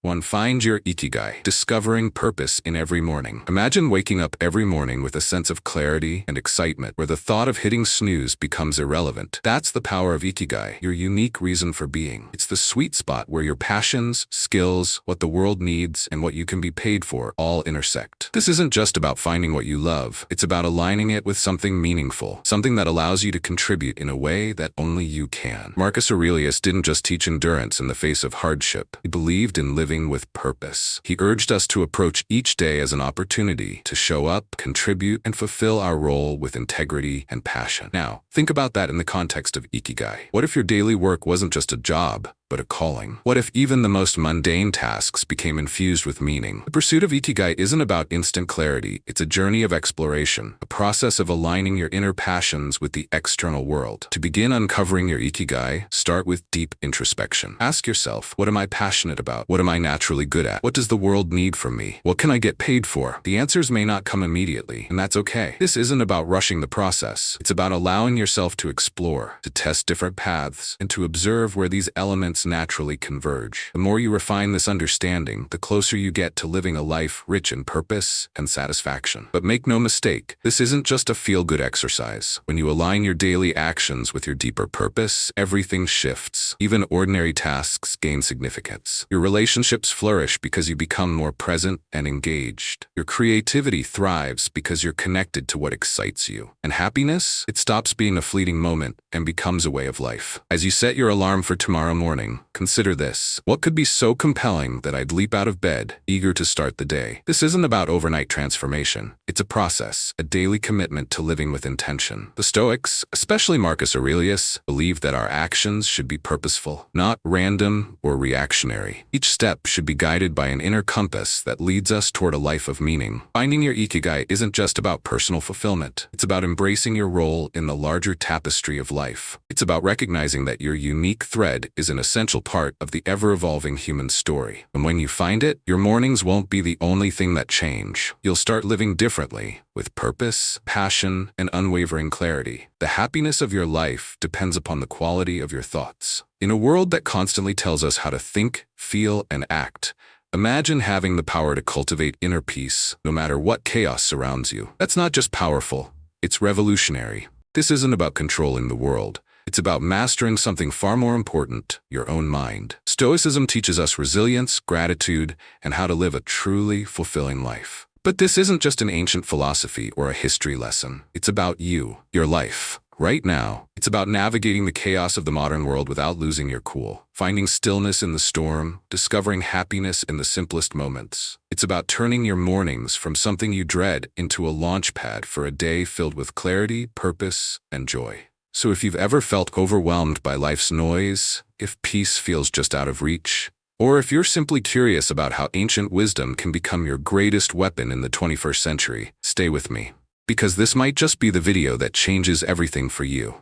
1. Find your ikigai, discovering purpose in every morning. Imagine waking up every morning with a sense of clarity and excitement, where the thought of hitting snooze becomes irrelevant. That's the power of ikigai, your unique reason for being. It's the sweet spot where your passions, skills, what the world needs, and what you can be paid for all intersect. This isn't just about finding what you love. It's about aligning it with something meaningful, something that allows you to contribute in a way that only you can. Marcus Aurelius didn't just teach endurance in the face of hardship. He believed in living with purpose. He urged us to approach each day as an opportunity to show up, contribute, and fulfill our role with integrity and passion. Now, think about that in the context of ikigai. What if your daily work wasn't just a job, but a calling? What if even the most mundane tasks became infused with meaning? The pursuit of ikigai isn't about instant clarity. It's a journey of exploration, a process of aligning your inner passions with the external world. To begin uncovering your ikigai, start with deep introspection. Ask yourself, what am I passionate about? What am I naturally good at? What does the world need from me? What can I get paid for? The answers may not come immediately, and that's okay. This isn't about rushing the process. It's about allowing yourself to explore, to test different paths, and to observe where these elements naturally converge. The more you refine this understanding, the closer you get to living a life rich in purpose and satisfaction. But make no mistake, this isn't just a feel-good exercise. When you align your daily actions with your deeper purpose, everything shifts. Even ordinary tasks gain significance. Your relationships flourish because you become more present and engaged. Your creativity thrives because you're connected to what excites you. And happiness, it stops being a fleeting moment and becomes a way of life. As you set your alarm for tomorrow morning, consider this. What could be so compelling that I'd leap out of bed, eager to start the day? This isn't about overnight transformation. It's a process, a daily commitment to living with intention. The Stoics, especially Marcus Aurelius, believed that our actions should be purposeful, not random or reactionary. Each step should be guided by an inner compass that leads us toward a life of meaning. Finding your ikigai isn't just about personal fulfillment. It's about embracing your role in the larger tapestry of life. It's about recognizing that your unique thread is an essential part of the ever-evolving human story. And when you find it, your mornings won't be the only thing that change. You'll start living differently, with purpose, passion, and unwavering clarity. The happiness of your life depends upon the quality of your thoughts. In a world that constantly tells us how to think, feel, and act, imagine having the power to cultivate inner peace, no matter what chaos surrounds you. That's not just powerful, it's revolutionary. This isn't about controlling the world. It's about mastering something far more important, your own mind. Stoicism teaches us resilience, gratitude, and how to live a truly fulfilling life. But this isn't just an ancient philosophy or a history lesson. It's about you, your life. Right now, it's about navigating the chaos of the modern world without losing your cool, finding stillness in the storm, discovering happiness in the simplest moments. It's about turning your mornings from something you dread into a launch pad for a day filled with clarity, purpose, and joy. So if you've ever felt overwhelmed by life's noise, if peace feels just out of reach, or if you're simply curious about how ancient wisdom can become your greatest weapon in the 21st century, stay with me, because this might just be the video that changes everything for you.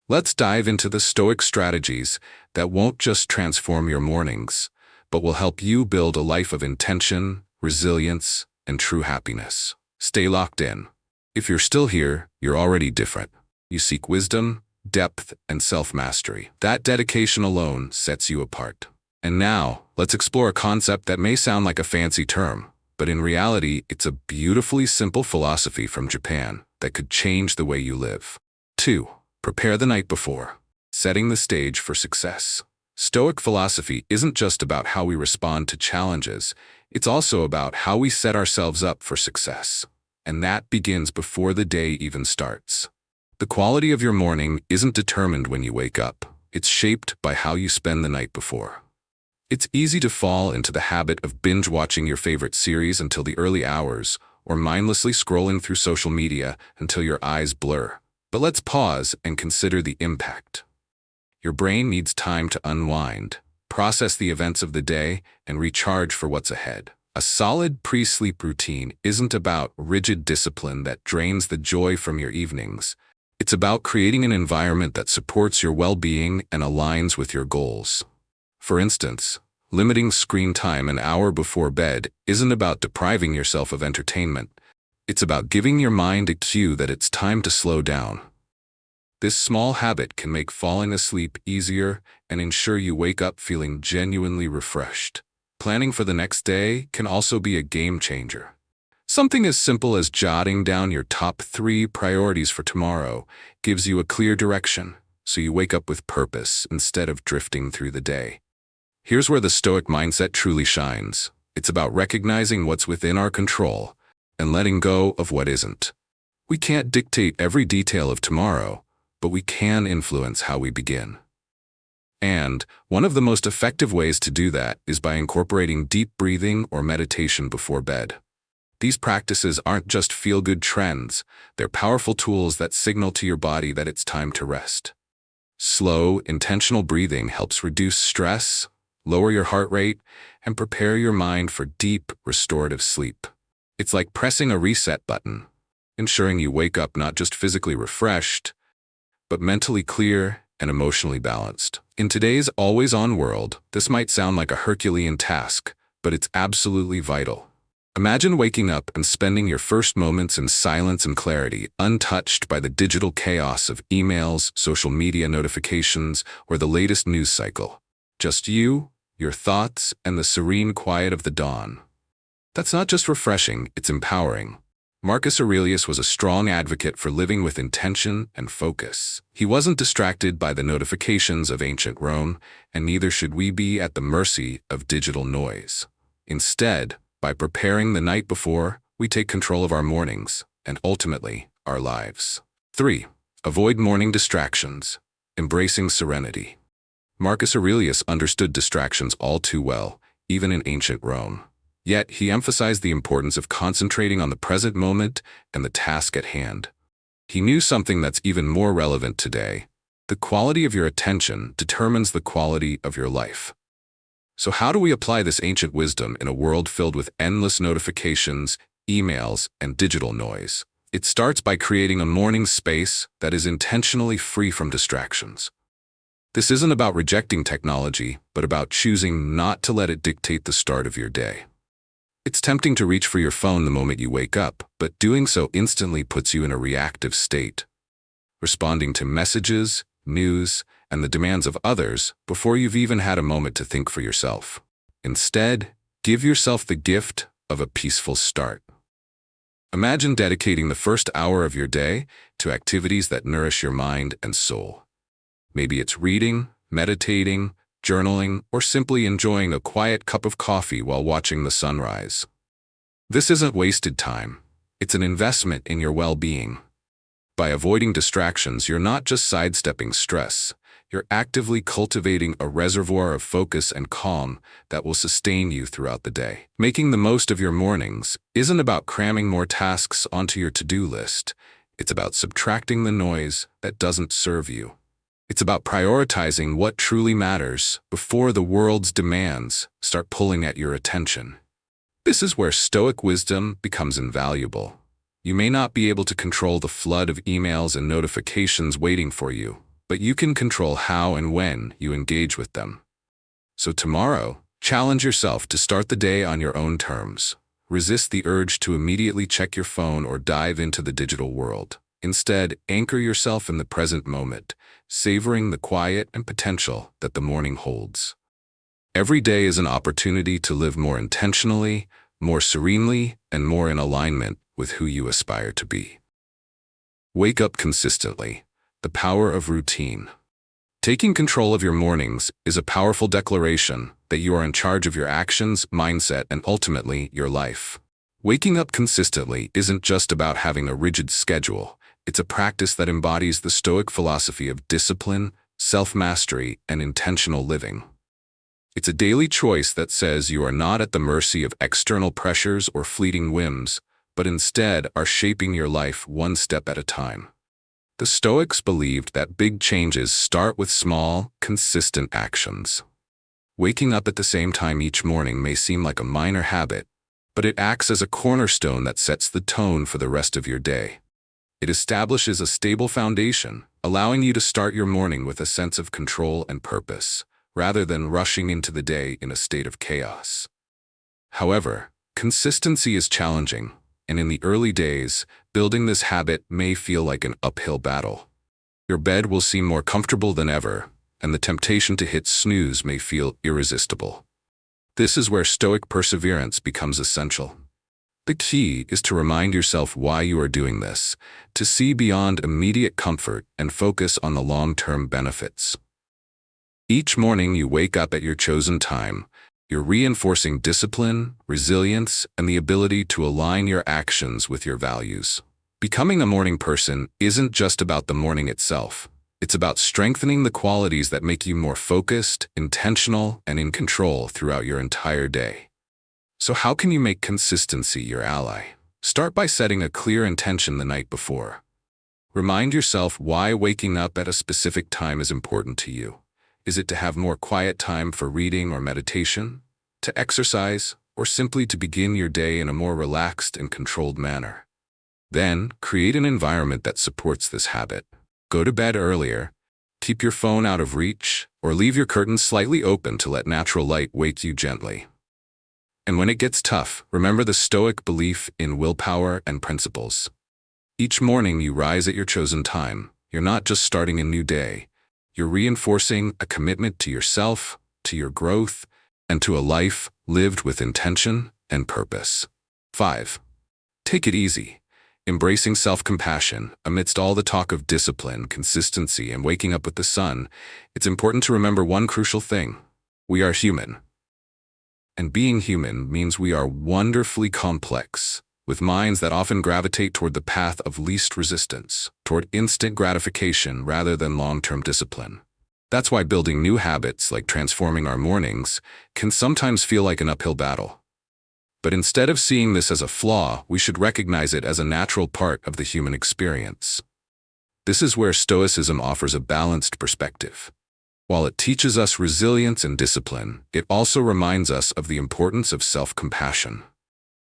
Let's dive into the Stoic strategies that won't just transform your mornings, but will help you build a life of intention, resilience, and true happiness. Stay locked in. If you're still here, you're already different. You seek wisdom, depth, and self-mastery. That dedication alone sets you apart. And now, let's explore a concept that may sound like a fancy term, but in reality, it's a beautifully simple philosophy from Japan that could change the way you live. 2. Prepare the night before. Setting the stage for success. Stoic philosophy isn't just about how we respond to challenges, it's also about how we set ourselves up for success. And that begins before the day even starts. The quality of your morning isn't determined when you wake up. It's shaped by how you spend the night before. It's easy to fall into the habit of binge-watching your favorite series until the early hours, or mindlessly scrolling through social media until your eyes blur. But let's pause and consider the impact. Your brain needs time to unwind, process the events of the day, and recharge for what's ahead. A solid pre-sleep routine isn't about rigid discipline that drains the joy from your evenings. It's about creating an environment that supports your well-being and aligns with your goals. For instance, limiting screen time an hour before bed isn't about depriving yourself of entertainment. It's about giving your mind a cue that it's time to slow down. This small habit can make falling asleep easier and ensure you wake up feeling genuinely refreshed. Planning for the next day can also be a game changer. Something as simple as jotting down your top 3 priorities for tomorrow gives you a clear direction, so you wake up with purpose instead of drifting through the day. Here's where the Stoic mindset truly shines. It's about recognizing what's within our control and letting go of what isn't. We can't dictate every detail of tomorrow, but we can influence how we begin. And one of the most effective ways to do that is by incorporating deep breathing or meditation before bed. These practices aren't just feel-good trends, they're powerful tools that signal to your body that it's time to rest. Slow, intentional breathing helps reduce stress, lower your heart rate, and prepare your mind for deep, restorative sleep. It's like pressing a reset button, ensuring you wake up not just physically refreshed, but mentally clear and emotionally balanced. In today's always-on world, this might sound like a Herculean task, but it's absolutely vital. Imagine waking up and spending your first moments in silence and clarity, untouched by the digital chaos of emails, social media notifications, or the latest news cycle. Just you, your thoughts, and the serene quiet of the dawn. That's not just refreshing, it's empowering. Marcus Aurelius was a strong advocate for living with intention and focus. He wasn't distracted by the notifications of ancient Rome, and neither should we be at the mercy of digital noise. Instead, by preparing the night before, we take control of our mornings, and ultimately, our lives. 3. Avoid morning distractions. Embracing serenity. Marcus Aurelius understood distractions all too well, even in ancient Rome. Yet, he emphasized the importance of concentrating on the present moment and the task at hand. He knew something that's even more relevant today. The quality of your attention determines the quality of your life. So how do we apply this ancient wisdom in a world filled with endless notifications, emails, and digital noise? It starts by creating a morning space that is intentionally free from distractions. This isn't about rejecting technology, but about choosing not to let it dictate the start of your day. It's tempting to reach for your phone the moment you wake up, but doing so instantly puts you in a reactive state, responding to messages, news, and the demands of others before you've even had a moment to think for yourself. Instead, give yourself the gift of a peaceful start. Imagine dedicating the first hour of your day to activities that nourish your mind and soul. Maybe it's reading, meditating, journaling, or simply enjoying a quiet cup of coffee while watching the sunrise. This isn't wasted time. It's an investment in your well-being. By avoiding distractions, you're not just sidestepping stress. You're actively cultivating a reservoir of focus and calm that will sustain you throughout the day. Making the most of your mornings isn't about cramming more tasks onto your to-do list. It's about subtracting the noise that doesn't serve you. It's about prioritizing what truly matters before the world's demands start pulling at your attention. This is where Stoic wisdom becomes invaluable. You may not be able to control the flood of emails and notifications waiting for you, but you can control how and when you engage with them. So tomorrow, challenge yourself to start the day on your own terms. Resist the urge to immediately check your phone or dive into the digital world. Instead, anchor yourself in the present moment, savoring the quiet and potential that the morning holds. Every day is an opportunity to live more intentionally, more serenely, and more in alignment with who you aspire to be. Wake up consistently. The power of routine. Taking control of your mornings is a powerful declaration that you are in charge of your actions, mindset, and ultimately your life. Waking up consistently isn't just about having a rigid schedule. It's a practice that embodies the Stoic philosophy of discipline, self-mastery, and intentional living. It's a daily choice that says you are not at the mercy of external pressures or fleeting whims, but instead are shaping your life one step at a time. The Stoics believed that big changes start with small, consistent actions. Waking up at the same time each morning may seem like a minor habit, but it acts as a cornerstone that sets the tone for the rest of your day. It establishes a stable foundation, allowing you to start your morning with a sense of control and purpose, rather than rushing into the day in a state of chaos. However, consistency is challenging, and in the early days, building this habit may feel like an uphill battle. Your bed will seem more comfortable than ever, and the temptation to hit snooze may feel irresistible. This is where Stoic perseverance becomes essential. The key is to remind yourself why you are doing this, to see beyond immediate comfort and focus on the long-term benefits. Each morning you wake up at your chosen time, you're reinforcing discipline, resilience, and the ability to align your actions with your values. Becoming a morning person isn't just about the morning itself. It's about strengthening the qualities that make you more focused, intentional, and in control throughout your entire day. So how can you make consistency your ally? Start by setting a clear intention the night before. Remind yourself why waking up at a specific time is important to you. Is it to have more quiet time for reading or meditation, to exercise, or simply to begin your day in a more relaxed and controlled manner? Then, create an environment that supports this habit. Go to bed earlier, keep your phone out of reach, or leave your curtains slightly open to let natural light wake you gently. And when it gets tough, remember the Stoic belief in willpower and principles. Each morning you rise at your chosen time. You're not just starting a new day. You're reinforcing a commitment to yourself, to your growth, and to a life lived with intention and purpose. 5. Take it easy. Embracing self-compassion, amidst all the talk of discipline, consistency, and waking up with the sun, it's important to remember one crucial thing. We are human. And being human means we are wonderfully complex, with minds that often gravitate toward the path of least resistance, toward instant gratification rather than long-term discipline. That's why building new habits, like transforming our mornings, can sometimes feel like an uphill battle. But instead of seeing this as a flaw, we should recognize it as a natural part of the human experience. This is where Stoicism offers a balanced perspective. While it teaches us resilience and discipline, it also reminds us of the importance of self-compassion.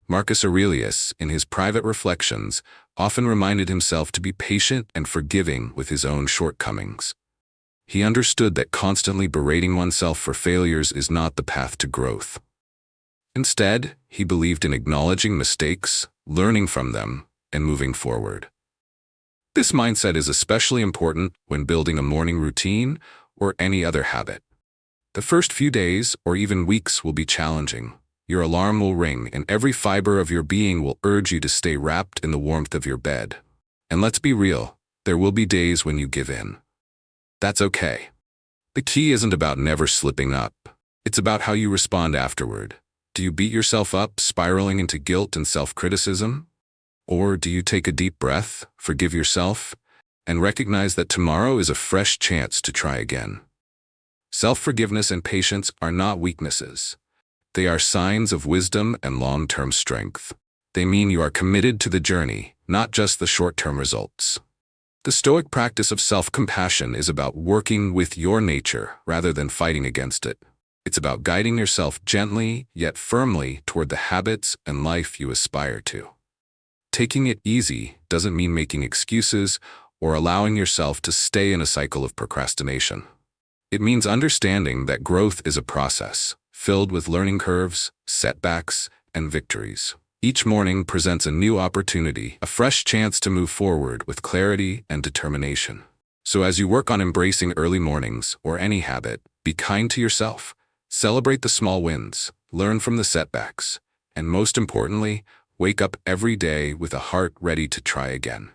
Marcus Aurelius, in his private reflections, often reminded himself to be patient and forgiving with his own shortcomings. He understood that constantly berating oneself for failures is not the path to growth. Instead, he believed in acknowledging mistakes, learning from them, and moving forward. This mindset is especially important when building a morning routine or any other habit. The first few days or even weeks will be challenging. Your alarm will ring, and every fiber of your being will urge you to stay wrapped in the warmth of your bed. And let's be real, there will be days when you give in. That's okay. The key isn't about never slipping up. It's about how you respond afterward. Do you beat yourself up, spiraling into guilt and self-criticism? Or do you take a deep breath, forgive yourself, and recognize that tomorrow is a fresh chance to try again? Self-forgiveness and patience are not weaknesses. They are signs of wisdom and long-term strength. They mean you are committed to the journey, not just the short-term results. The Stoic practice of self-compassion is about working with your nature rather than fighting against it. It's about guiding yourself gently yet firmly toward the habits and life you aspire to. Taking it easy doesn't mean making excuses or allowing yourself to stay in a cycle of procrastination. It means understanding that growth is a process, filled with learning curves, setbacks, and victories. Each morning presents a new opportunity, a fresh chance to move forward with clarity and determination. So as you work on embracing early mornings or any habit, be kind to yourself. Celebrate the small wins, learn from the setbacks, and most importantly, wake up every day with a heart ready to try again.